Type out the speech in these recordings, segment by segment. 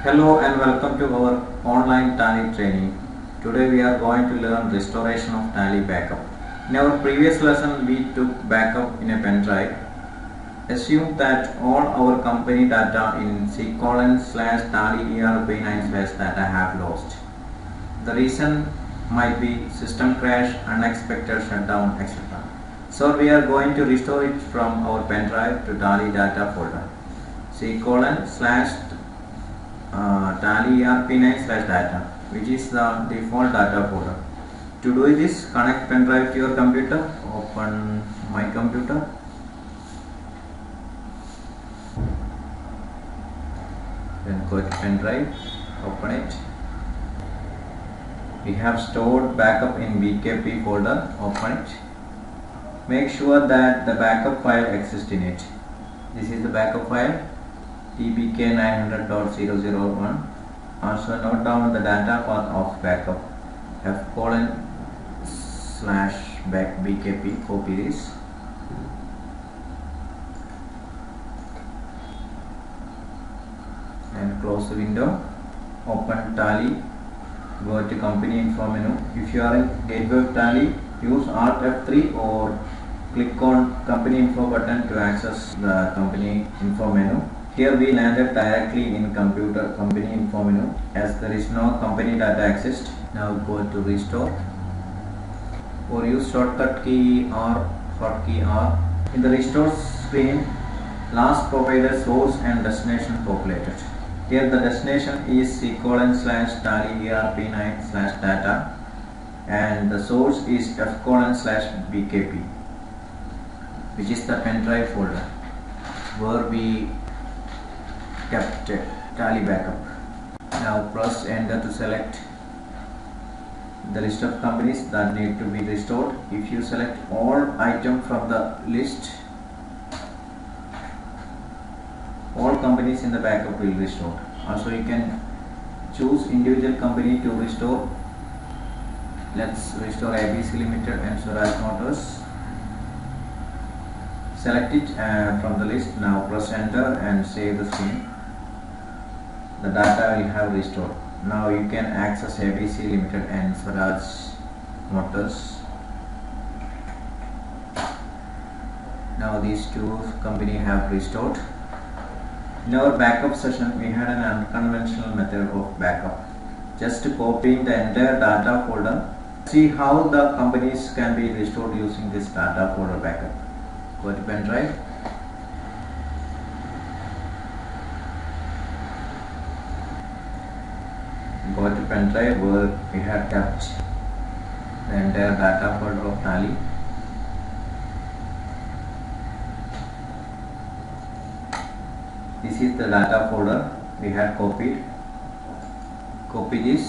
Hello and welcome to our online Tally training. Today we are going to learn restoration of Tally backup. In our previous lesson we took backup in a pen drive. Assume that all our company data in C:/Tally ERP9/data have lost. The reason might be system crash, unexpected shutdown, etc. So we are going to restore it from our pen drive to Tally data folder. C:/Tally ERP9/data, which is the default data folder. To do this, connect pen drive to your computer. Open my computer. Then go to pen drive. Open it. We have stored backup in BKB folder. Open it. Make sure that the backup file exists in it. This is the backup file. tbk900.001. Also note down the data path of backup. f:/bkp. Copy this. And close the window. Open Tally. Go to company info menu. If you are in Gateway of Tally, use Alt F3 or click on company info button to access the company info menu. Here we landed directly in company info menu as there is no company data exists. Now go to restore or use shortcut key or hotkey R. In the restore screen, last provided source and destination populated. Here the destination is C:/Tally ERP9/data and the source is f:/BKP, which is the pen drive folder where we kept Tally backup. Now press enter to select the list of companies that need to be restored. If you select all items from the list, all companies in the backup will restore. Also you can choose individual company to restore. Let's restore ABC Limited and Swaraj Motors. Select it from the list. Now press enter and save the screen. The data will have restored. Now you can access ABC Limited and Swaraj Motors. Now these two companies have restored. In our backup session, we had an unconventional method of backup. Just copying the entire data folder. See how the companies can be restored using this data folder backup. Go to pen drive. Go to pen drive where we have kept the entire data folder of Tally. This is the data folder we had copied. Copy this.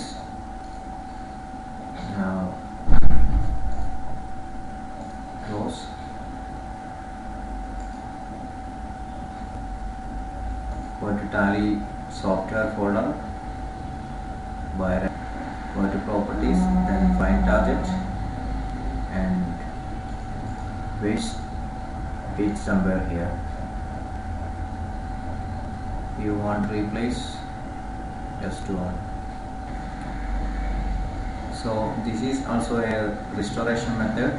Now close. Go to Tally software folder. Go to properties, then find target and paste it somewhere here. You want to replace, just do on. So this is also a restoration method.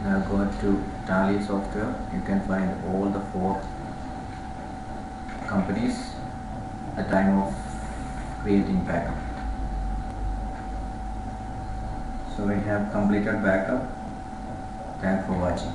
Now go to Tally software. You can find all the 4 companies at the time of creating backup. So we have completed backup. Thanks for watching.